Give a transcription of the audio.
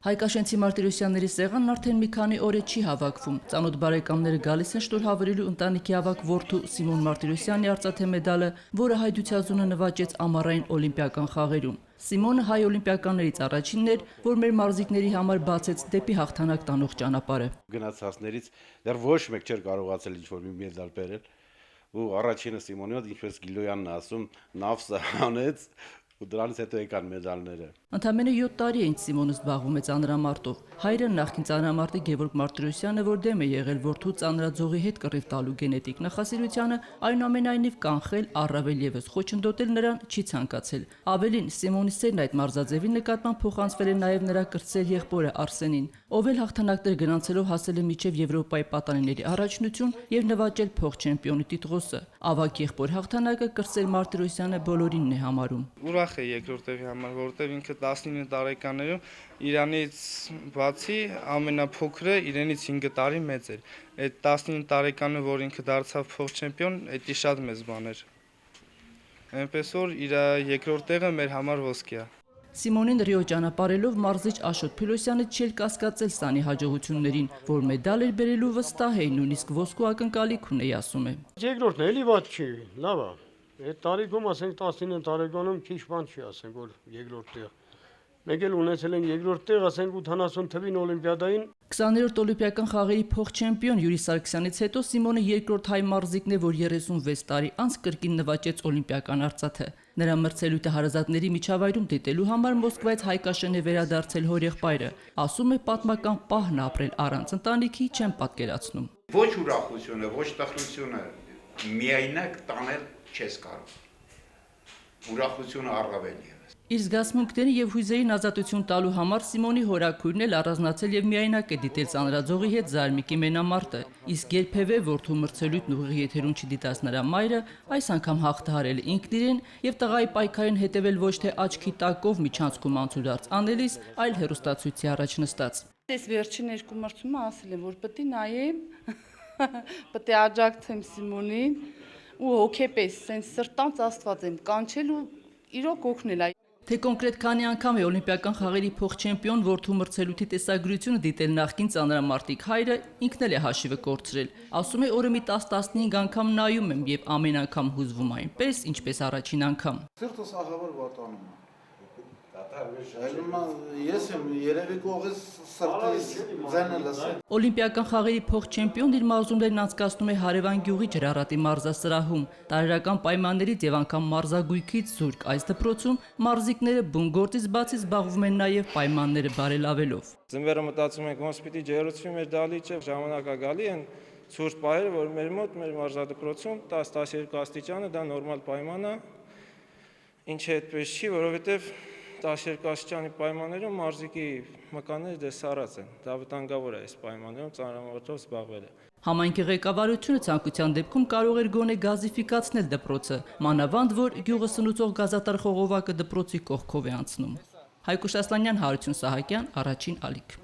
Հայկաշենցի Մարտիրոսյանների սեղանն արդեն մի քանի օր է չի հավաքվում։ Ծանոթ բարեկամները գալիս են շնորհավորելու ընտանիքի ավագ որդու Սիմոն Մարտիրոսյանի արծաթե մեդալը, որը հայդությազունը նվաճեց ամառային օլիմպիական խաղերում։ Սիմոնը հայ օլիմպիականներից առաջինն էր, որ մեր մարզիկների համար բացեց դեպի հաղթանակ տանող ճանապարհը։ Գնացածներից դեռ ոչ մեկ չէր կարողացել ինչ-որ մի մեդալ բերել, ու առաջինը Սիմոնի մոտ, ինչպես Գիլոյանն ասում, նավսը հանեց ու դրանից հետո եկան մեդալները։ Ընդամենը 7 տարի է ինչ Սիմոնը զբաղվում է ծանրամարտով։ Հայրը նախկին ծանրամարտի Գևորգ Մարտիրոսյանը, որ դեմ է եղել որդու ծանրաձողի հետ կռիվ տալու գենետիկ նախասիրությանը, այնուամենայնիվ կանխել, առավել ևս խոչընդոտել նրան չի ցանկացել։ Ավելին, Սիմոնի սերն այդ մարզաձևի նկատմամբ փոխանցվել է նաև նրա կրտսեր եղբորը Արսենին, ով էլ հաղթանակներ գրանցելով հասել է մինչև Եվրոպայի պատանիների առաջնություն եւ նվաճել փոխ-չեմպիոնի տիտղոսը։ Ավագ եղբոր հաղթանակը կրտսեր Մարտիրոսյանը բոլորինն է համարում։ Ուրախ է երկրորդ տեղի համար, որովհետև ինքը 19 տարեկաներում Իրանից բացի ամենափոքրը իրենից 5 տարի մեծ էր։ Այդ 19 տարեկանը, որ ինքը դարձավ փոխ-չեմպիոն, դա շատ մեծ բան էր։ Այնպես որ իր երկրորդ տեղը մեր համար ոսկի է։ Սիմոնին Ռիո ճանապարհելով մարզիչ Աշոտ Փիլոսյանը չէր կասկածել Սանի հաջողություններին, որ մեդալ էր բերելու վստահ է, նույնիսկ ոսկու ակնկալիք ունի, ասում է։ Երկրորդն էլի ված չի, լավ է։ Այդ տարիքում ասենք 19 տարեկանում քիչ բան չի, ասենք որ երկրորդ տեղ։ Մենք էլ ունեցել ենք երկրորդ տեղ, ասենք 80 թվին օլիմպիադային 20-րդ օլիմպիական խաղերի փոխ-չեմպիոն Յուրի Սարգսյանից հետո Սիմոնը երկրորդ հայ մարզիկն է, որ 36 տարի անց կրկին նվաճեց օլիմպիական արծաթե։ Նրա մրցելույթը հարազատների միջավայրում դիտելու համար Մոսկվայից Հայկաշեն է վերադարձել հորեղբայրը։ Ասում է պատմական պահն ապրել առանց ընտանիքի չեմ պատկերացնում։ Ոչ ուրախությունը, ոչ տխրությունը միայնակ տանել չես կարող։ Ուրախությունը առավել ևս։ Իր զգացմունքների եւ հույզերին ազատություն տալու համար Սիմոնի հորաքույրն էլ առանձնացել եւ միայնակ է դիտել ծանրաձողի հետ Զարմիկի մենամարտը, իսկ երբևէ որդու մրցելույթն ուղիղ եթերում չդիտած նրա մայրը այս անգամ հաղթահարել ինքն իրեն եւ տղայի պայքարին հետեւել ոչ թե աչքի տակով միջանցքում անցուդարձ անելիս, այլ հերոստացույցի առաջ նստած։ Այս վերջին երկու մրցումը ասել եմ, որ պետք է նայեմ, պետք է աջակցեմ Սիմոնին ու հոգեպես, sense սրտանց Աստված եմ կանչել ու իրոք օգնել։ Թե կոնկրետ քանի անգամ է օլիմպիական խաղերի փոխ-չեմպիոն որդու մրցելույթի տեսագրությունը դիտել նախկին ծանրամարտիկ հայրը ինքն էլ է հաշիվը կորցրել։ Ասում է օրը մի 10-15 անգամ նայում եմ եւ ամեն անգամ հուզվում այնպես, ինչպես առաջին անգամ։ Սիրտս աղավար վատանում է։ Ես եմ երևի կողից սրտից ձայնը լսել։ Օլիմպիական խաղերի փոխ-չեմպիոնն իր մարզումներն անցկացնում է Հարևան գյուղի Ջրառատի մարզասրահում։ Տարերական պայմաններից եւ անգամ մարզագույքից զուրկ այս դպրոցում մարզիկները բուն գործից բացի զբաղվում են նաեւ պայմանները բարելավելով։ Ձմեռը մտածում ենք, ոնց պիտի ջերուցվի մեր դալիճը, ժամանակա գալի են ցուրտ պահերը, որ մեր մոտ մեր մարզադպրոցում 10-12 աստիճանը դա նորմալ պայման է։ Ինչը այդպես չի, որովհետեւ 12 աստիճանի պայմաններում մարզիկի մկանները դե սառած են։ Դա վտանգավոր է այս պայմաններում ծանրամարտով զբաղվելը։ Համայնքի ղեկավարությունը ցանկության դեպքում կարող էր գոնե գազիֆիկացնել դպրոցը, մանավանդ որ գյուղը սնուցող գազատար խողովակը դպրոցի կողքով է անցնում։ Հայկուշ Ասլանյան, Հարություն Սահակյան, Առաջին ալիք։